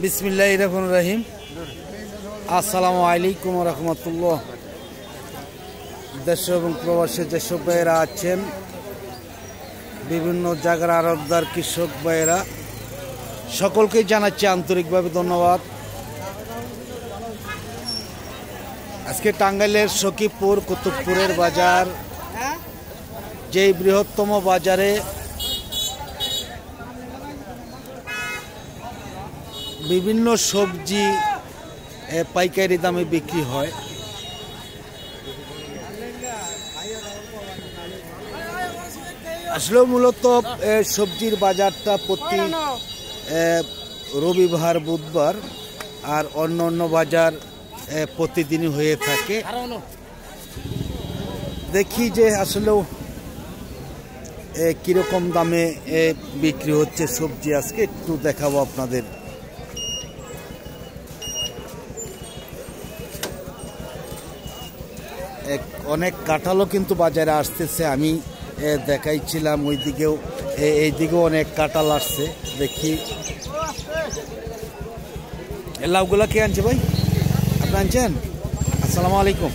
বিসমিল্লাহির রহমানির রহিম। আসসালামু আলাইকুম ওয়া রাহমাতুল্লাহ। দেশ এবং প্রবাসী যেসব ভাইয়েরা আছেন, বিভিন্ন জায়গার আড়তদার কৃষক ভাইয়েরা, সকলকেই জানাচ্ছি আন্তরিকভাবে ধন্যবাদ। আজকে টাঙ্গাইলের সখীপুর কুতুবপুরের বাজার, যেই বৃহত্তম বাজারে বিভিন্ন সবজি পাইকারি দামে বিক্রি হয়। আসলে মূলত সবজির বাজারটা প্রতি রবিবার বুধবার আর অন্য অন্য বাজার প্রতিদিনই হয়ে থাকে। দেখি যে আসলেও কিরকম দামে বিক্রি হচ্ছে সবজি, আজকে একটু দেখাবো আপনাদের। অনেক কাঁঠালও কিন্তু বাজারে আসতেছে, আমি দেখাইছিলাম ওই দিকেও, এই দিকেও অনেক কাঁঠাল আসছে। দেখি লাউগুলা কে আনছে ভাই? আপনি আনছেন? আসসালামু আলাইকুম,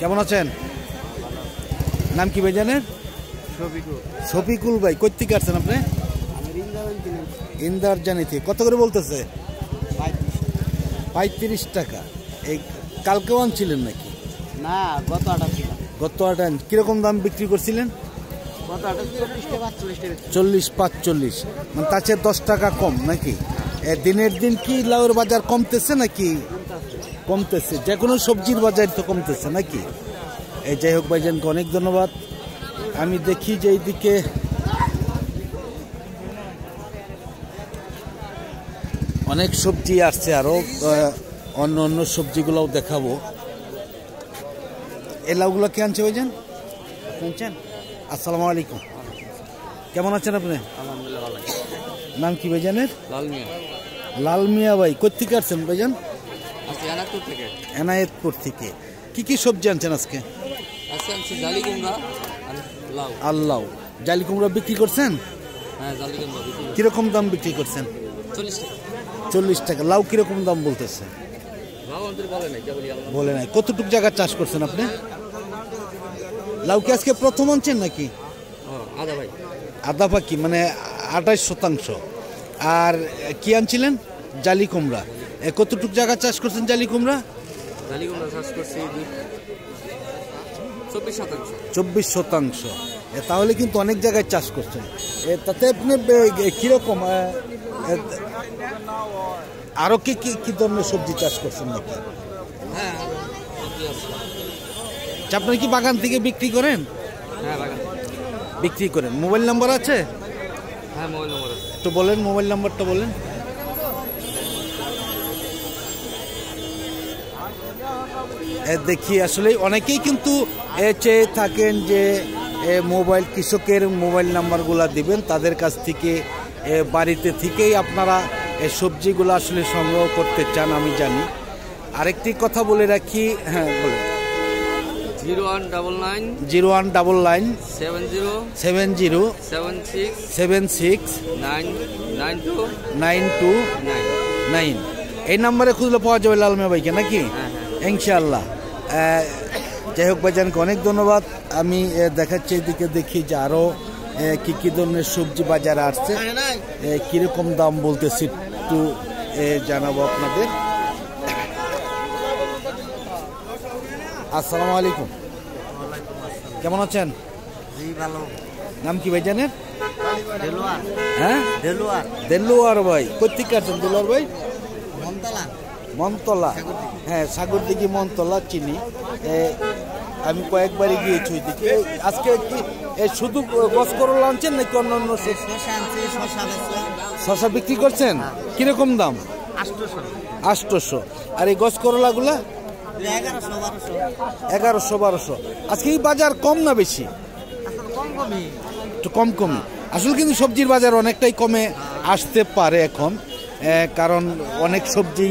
কেমন আছেন? নাম কি ভাই জানেন? শফিকুল ভাই। কই থেকে আসছেন আপনি? ইন্দারজানি থেকে। কত করে বলতেছে? 35 টাকা। এই কালকেও আনছিলেন নাকি? না, গত 8 কিরকম দাম বিক্রি করছিলেন? 40-45, মানে তার চেয়ে 10 টাকা কম নাকি? দিনের দিন কি লাউয়ের বাজার কমতেছে নাকি? কমতেছে, যে কোনো সবজির বাজার তো কমতেছে নাকি? এই যাই হোক ভাইজানকে অনেক ধন্যবাদ। আমি দেখি যে এইদিকে অনেক সবজি আসছে, আরো অন্য অন্য সবজিগুলোও দেখাবো। এই লাউগুলো কে আনছে ভাইজান? শুনছেন? আসসালামু আলাইকুম, কেমন আছেন আপনি? আলহামদুলিল্লাহ ভালো। নাম কি ভাইজানের? লাল মিয়া। লাল মিয়া ভাই। কোথেকে আসছেন ভাইজান? আজকে এনায়তপুর থেকে। এনায়েতপুর থেকে। কি কি সবজি আনছেন আজকে? আজকে আনছি জালি কুমড়া আর লাউ। আল্লাহ, জালি কুমড়া বিক্রি করছেন? হ্যাঁ, জালি কুমড়া বিক্রি। কিরকম দাম বিক্রি করছেন? 40 টাকা। 40 টাকা। লাউ কিরকম দাম বলতেছে? লাউ আমাদের বলে নাই, কেবল আল্লাহ বলে নাই। কতটুক জায়গা চাষ করছেন আপনি? লাউ কি আজকে প্রথম আনছেন নাকি? আদা ভাই। আদা পাকি, মানে 28%। আর কি আনছিলেন? জালি কুমড়া। কতটুক জায়গা চাষ করছেন জালি কুমড়া? জালি কুমড়া চাষ করছি 24%। 24%। তাহলে কিন্তু অনেক জায়গায় চাষ করছেন। তাতে আপনি কিরকম আরো কি কি ধরনের সবজি চাষ করছেন নাকি? হ্যাঁ, আপনার কি বাগান থেকে বিক্রি করেন? হ্যাঁ বাগান বিক্রি করেন। মোবাইল নাম্বার আছে? হ্যাঁ, মোবাইল নম্বর আছে। একটু বলেন, মোবাইল নাম্বারটা বলেন। দেখি আসলে অনেকেই কিন্তু চেয়ে থাকেন যে মোবাইল, কৃষকের মোবাইল নাম্বারগুলো দিবেন, তাদের কাছ থেকে বাড়িতে থেকেই আপনারা সবজিগুলো আসলে সংগ্রহ করতে চান, আমি জানি। আরেকটি কথা বলে রাখি, হ্যাঁ বলেন। 0199 0199 70 76 76 929 এই নাম্বারে খুঁজলে পাওয়া যাবে লাল মিয়া ভাইকে নাকি? ইনশাআল্লাহ। যাই হোক ভাইজানকে অনেক ধন্যবাদ। আমি দেখাচ্ছি এদিকে, দেখি যে আরো কি কি ধরনের সবজি বাজারে আসছে, কিরকম দাম বলতেছি একটু জানাবো আপনাদের। আসসালামু আলাইকুম, কেমন আছেন? জি ভালো। নাম কি ভাইজানের? দেলোয়ার। হ্যাঁ, দেলোয়ার। দেলোয়ার ভাই। কোথেকে আছেন দেলোয়ার ভাই? মনতলা। মনতলা। হ্যাঁ, সাগরদিঘি মনতলা চিনি। আমি কয়েকবারই গিয়েছি ওইদিকে। আজকে কি শুধু গছ করলা আনছেন নাকি অন্য অন্য? শশা বিক্রি করছেন? কিরকম দাম? 800। আর এই গছ করলাগুলা 1100-1200। আজকে এই বাজার কম না বেশি? একটু কম কমই। আসলে কিন্তু সবজির বাজার অনেকটাই কমে আসতে পারে এখন, কারণ অনেক সবজি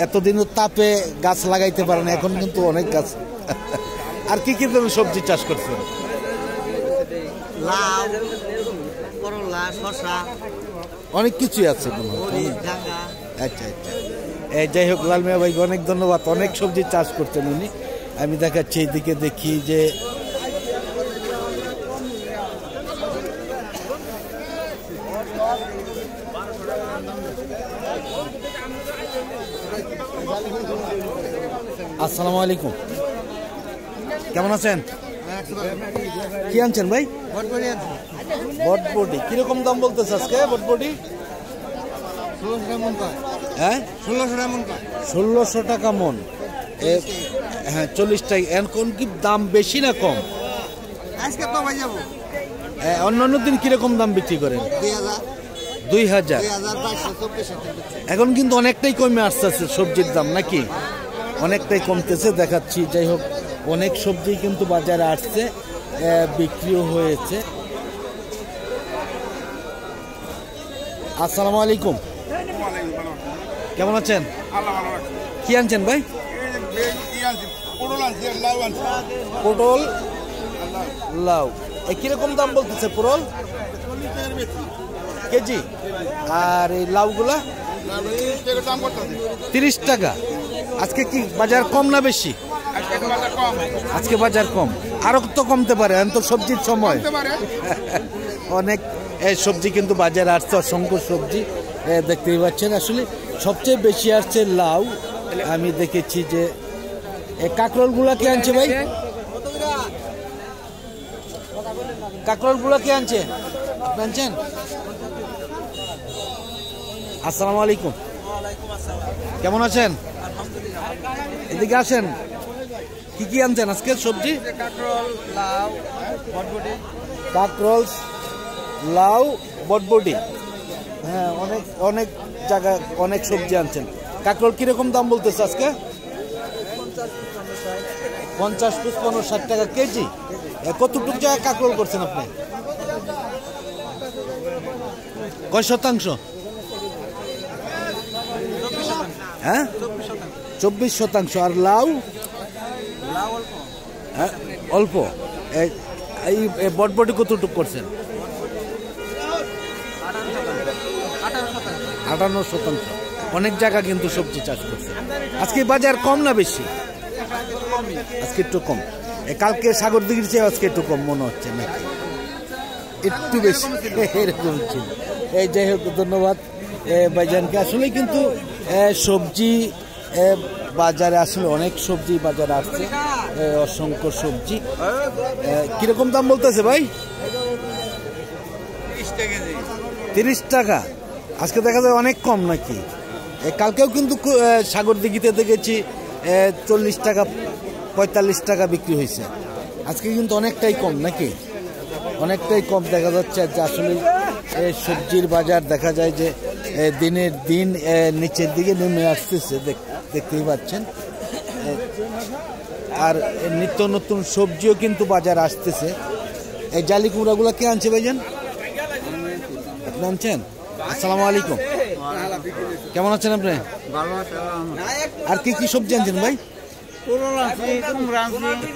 এতদিন তাপে গাছ লাগাইতে পারে না, এখন কিন্তু অনেক গাছ। আর কি কি ধরনের সবজি চাষ করছেন? লাউ, করলা, শসা। অনেক কিছুই আছে মনে হচ্ছে। জাঙ্গা আচ্ছা আচ্ছা, যাই হোক লাল মিয়া ভাইকে অনেক ধন্যবাদ, অনেক সবজি চাষ করছেন উনি। আমি দেখাচ্ছি এইদিকে, দেখি যে আসসালামু আলাইকুম, কেমন আছেন? কি আনছেন ভাই? বটবটি কিরকম দাম বলতেছে আজকে? বটবটি 1600 হ্যাঁ 1600 টাকা মন। হ্যাঁ 40 টাকা। এখন কি দাম বেশি না কম? আজকে তো ভাই যাব অন্যান্য দিন কিরকম দাম বিক্রি করেন? 2000 এখন কিন্তু অনেকটাই কমে আসছে সবজির দাম নাকি? অনেকটাই কমতেছে দেখাচ্ছি। যাই হোক অনেক সবজি কিন্তু বাজারে আসছে, বিক্রিও হয়েছে। আসসালামু আলাইকুম, কেমন আছেন? কি আনছেন ভাই? পটল লাউ কিরকম দাম বলতেছে পটল কেজি? আর এই লাউগুলা 30 টাকা। আজকে কি বাজার কম না বেশি? আজকে বাজার কম, আরো তো কমতে পারে, এখন তো সবজির সময়। অনেক সবজি কিন্তু বাজারে আসছে, অসংখ্য সবজি দেখতেই পাচ্ছেন। আসলে সবচেয়ে বেশি আসছে লাউ। আমি দেখেছি যে কাঁকরোল গুলা কে আনছে ভাই? কাঁকরোল গুলা কে আনছে? আপনি আনছেন? আসসালামু আলাইকুম, কেমন আছেন? এদিকে আসেন, কি কি আনছেন আজকে সবজি? কাঁকরোল, লাউ, বটবটি। হ্যাঁ অনেক অনেক জায়গায় অনেক সবজি আনছেন। কাঁকরোল কিরকম দাম বলতেছে আজকে? 50, 55, 60 টাকা কেজি। কতটুকু জায়গায় কাঁকরোল করছেন আপনি? কয় শতাংশ? হ্যাঁ 24 শতাংশ। আর লাউ? হ্যাঁ অল্প। এই বটবটি কতটুকু করছেন? 58 শতাংশ। অনেক জায়গা কিন্তু সবজি চাষ করছে। আজকে বাজার কম না বেশি? আজকে একটু কম। কালকে সাগর দিঘির চেয়ে আজকে একটু কম মনে হচ্ছে নাকি? একটু বেশি এরকম ছিল। এই যাই হোক ধন্যবাদ ভাইজানকে। আসলে কিন্তু সবজি বাজারে আসলে অনেক সবজি বাজারে আসছে, অসংখ্য সবজি। কিরকম দাম বলতেছে ভাই? 30 টাকা। আজকে দেখা যায় অনেক কম নাকি? কালকেও কিন্তু সাগর দিঘিতে দেখেছি 40 টাকা 45 টাকা বিক্রি হয়েছে। আজকে কিন্তু অনেকটাই কম নাকি? অনেকটাই কম দেখা যাচ্ছে। যে আসলে সবজির বাজার দেখা যায় যে দিনের দিন নিচের দিকে নেমে আসতেছে, দেখতেই পাচ্ছেন। আর নিত্য নতুন সবজিও কিন্তু বাজার আসতেছে। এই জালি কুমড়াগুলো কে আনছে ভাইজান? আপনি আনছেন? আসসালামু আলাইকুম, কেমন আছেন আপনি? আর কি কি সবজি আনছেন ভাই?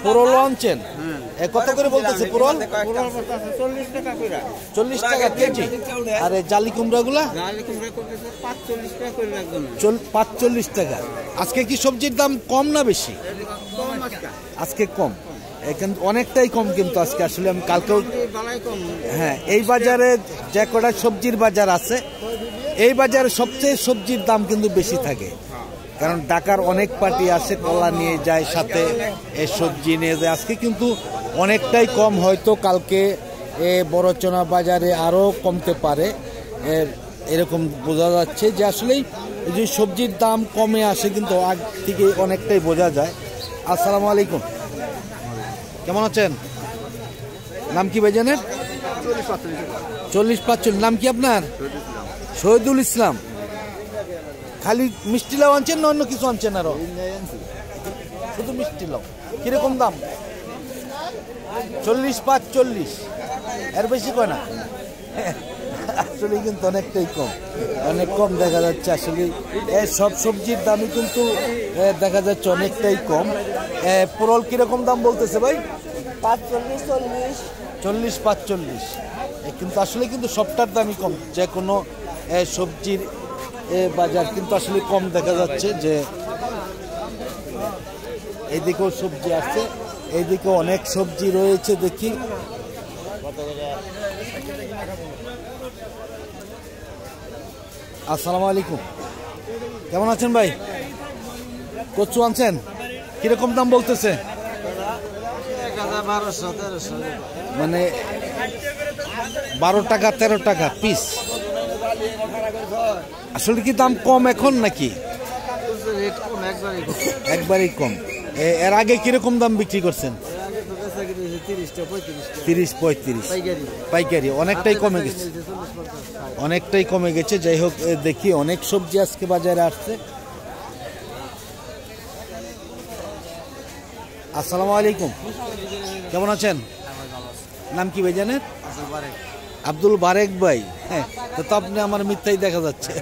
পোরল আনছেন। কত করে বলতেছে পোরল? 40 টাকা কেজি। আর জালি কুমড়া গুলা 45 টাকা। আজকে কি সবজির দাম কম না বেশি? আজকে কম, এখানে অনেকটাই কম কিন্তু আজকে। আসলে আমি কালকেও, হ্যাঁ এই বাজারে যে কটা সবজির বাজার আছে, এই বাজারে সবচেয়ে সবজির দাম কিন্তু বেশি থাকে। কারণ ঢাকার অনেক পার্টি আসে, কলা নিয়ে যায়, সাথে সবজি নিয়ে যায়। আজকে কিন্তু অনেকটাই কম, হয়তো কালকে বড়চনা বাজারে আরও কমতে পারে, এরকম বোঝা যাচ্ছে। যে আসলেই যে সবজির দাম কমে আসে কিন্তু আগ থেকে অনেকটাই বোঝা যায়। আসসালামু আলাইকুম, কেমন আছেন? নাম কি ভাইজানের? 40-45। নাম কি আপনার? শহীদুল ইসলাম। খালি মিষ্টি লাউ আনছেন না অন্য কিছু আনছেন? আরো শুধু মিষ্টি লাউ। কিরকম দাম? 40-45, এর বেশি কয় না। আসলে কিন্তু অনেকটাই কম, অনেক কম দেখা যাচ্ছে। আসলে সব সবজির দামই কিন্তু দেখা যাচ্ছে অনেকটাই কম। পোরল কিরকম দাম বলতেছে ভাই? 45-40। 40-45। কিন্তু আসলে কিন্তু সবটার দামই কম। যে কোনো সবজির বাজার কিন্তু আসলে কম দেখা যাচ্ছে, যে এদিকেও সবজি আছে, এইদিকে অনেক সবজি রয়েছে। দেখি আসসালামু আলাইকুম, কেমন আছেন ভাই? কচু আনছেন, কিরকম দাম বলতেছে? মানে 12 টাকা 13 টাকা পিস। আসলে কি দাম কম এখন নাকি? একবারই কম। এর আগে কিরকম দাম বিক্রি করছেন? 30-35 পাইকারি, অনেকটাই কমে গেছে, অনেকটাই কমে গেছে। যাই হোক, দেখি অনেক সবজি আজকে বাজারে আসছে। আসসালামু আলাইকুম, কেমন আছেন? নাম কি ভাই জানেন? আব্দুল বারেক ভাই। হ্যাঁ, তো আপনি আমার মিথ্যাই দেখা যাচ্ছে।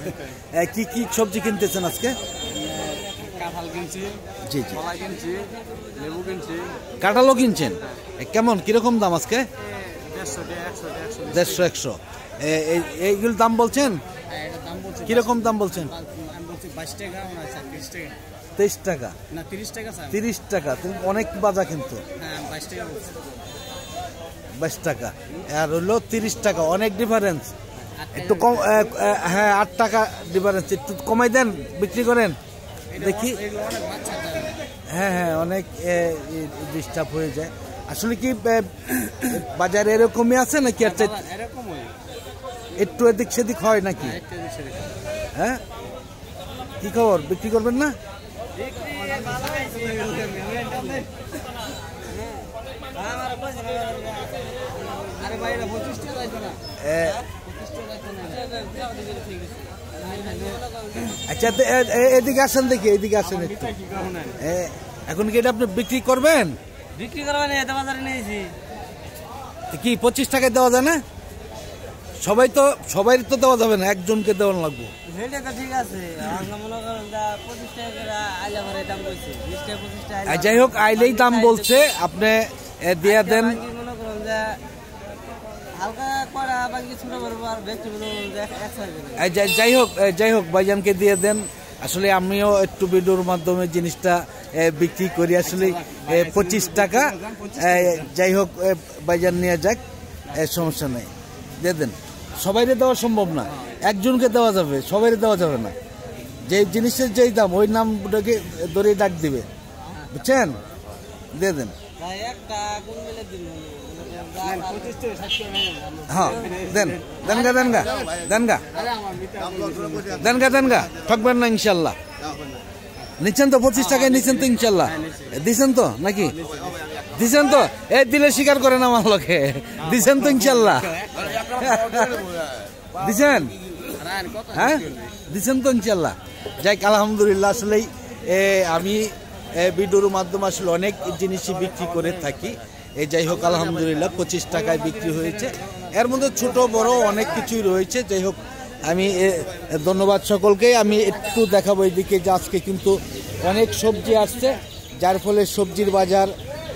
কি কি সবজি কিনতেছেন আজকে? জি জি, কাঁঠালও কিনছেন। কেমন কিরকম দাম আজকে? 150-100। এইগুলো দাম বলছেন কিরকম দাম বলছেন? 23 টাকা না 30 টাকা। অনেক বাজা কিন্তু 22 টাকা আর হলো 30 টাকা, অনেক ডিফারেন্স। একটু কম, হ্যাঁ 8 টাকা ডিফারেন্স, একটু কমাই দেন, বিক্রি করেন দেখি। হ্যাঁ হ্যাঁ, অনেক ডিস্টার্ব হয়ে যায়। আসলে কি বাজারে এরকমই আছে নাকি একটু এদিক সেদিক হয় নাকি? হ্যাঁ, কি খবর, বিক্রি করবেন না? আচ্ছা, এদিকে আসেন দেখি, এদিকে আসেন একটু। এখন কি এটা আপনি বিক্রি করবেন? বিক্রি করবেন, এত বাজারে নিয়েছি। কি 25 টাকায় দেওয়া যায় না? সবাই তো দেওয়া যাবে না, একজনকে দেওয়া লাগবে। সেটা তো ঠিক আছে, মনে করেন 25 টাকা আইলে ঘরে দাম বলছে, 20 টাকা 25 টাকা। যাই হোক, আইলেই দাম বলছে, আপনি দিয়ে দেন। মনে করেন যে হালকা করা বাকি ছোট বড় আর ব্যক্তি যাই হোক ভাইজানকে দিয়ে দেন। আসলে আমিও একটু ভিডিওর মাধ্যমে জিনিসটা বিক্রি করি। আসলে 25 টাকা। যাই হোক, ভাইজান নিয়ে যাক, সমস্যা নেই, দিয়ে দেন। সবাইরে দেওয়া সম্ভব না, একজনকে দেওয়া যাবে, সবাইরে দেওয়া যাবে না। যে জিনিসের যেই দাম ওই নামটাকে ধরে ডাক দিবে, বুঝছেন? দিয়ে দেন। হ্যাঁ, দেনগা ঠকবেন না ইনশাল্লাহ। নিচ্ছেন তো 25 টাকায় নিচ্ছেন তো ইনশাল্লাহ? দিচ্ছেন তো নাকি? দিচ্ছেন তো? দিলে স্বীকার করেন আমার লোকে, দিচ্ছেন তো ইনশাল্লাহ? দিচ্ছেন? হ্যাঁ, দিচ্ছেন তো ইনশাল্লাহ? যাই, আলহামদুলিল্লাহ। আসলেই আমি ভিডিওর মাধ্যমে আসলে অনেক জিনিসই বিক্রি করে থাকি। যাই হোক, আলহামদুলিল্লাহ 25 টাকায় বিক্রি হয়েছে। এর মধ্যে ছোট বড় অনেক কিছুই রয়েছে। যাই হোক, আমি ধন্যবাদ সকলকে। আমি একটু দেখাবো এদিকে যে আজকে কিন্তু অনেক সবজি আসছে, যার ফলে সবজির বাজার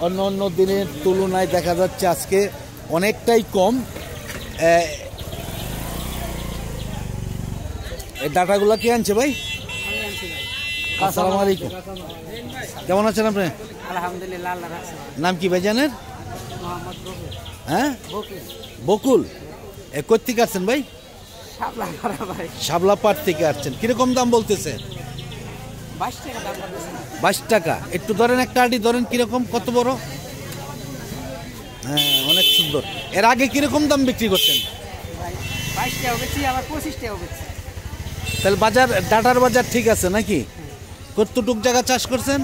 অন্য অন্য দিনের তুলনায় দেখা যাচ্ছে আজকে অনেকটাই কম। এই ডাটাগুলো কে আনছে ভাই? আসসালামু আলাইকুম, কেমন আছেন আপনি? আলহামদুলিল্লাহ। নাম কি ভাইজানের? হ্যাঁ, বকুল। কোথেকে আসছেন ভাই? শাবলাপাড় থেকে আসছেন। কিরকম দাম বলতেছে? 22 টাকা। একটু ধরেন, একটা আটি ধরেন, কিরকম, কত বড়? হ্যাঁ, অনেক সুন্দর। এর আগে কিরকম দাম বিক্রি করতেন? 22 টাকা বেচি, আবার 25 টাকা বেচি। তাহলে বাজার, ডাটার বাজার ঠিক আছে নাকি? কতটুক জায়গা চাষ করছেন?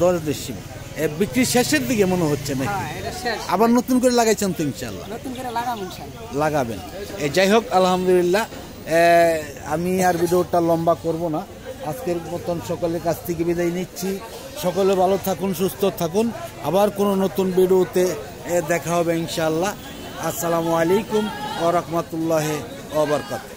10 ডিসিম। বিক্রি শেষের দিকে মনে হচ্ছে নাকি? আবার নতুন করে লাগাইছেন তো ইনশাল্লাহ? লাগাবেন। যাই হোক, আলহামদুলিল্লাহ। আমি আর ভিডিওটা লম্বা করব না, আজকের মতন সকলের কাছ থেকে বিদায় নিচ্ছি। সকলে ভালো থাকুন, সুস্থ থাকুন। আবার কোনো নতুন ভিডিওতে দেখা হবে ইনশাআল্লাহ। আসসালামু আলাইকুম ওয়া রাহমাতুল্লাহি ওয়া বারাকাতুহু।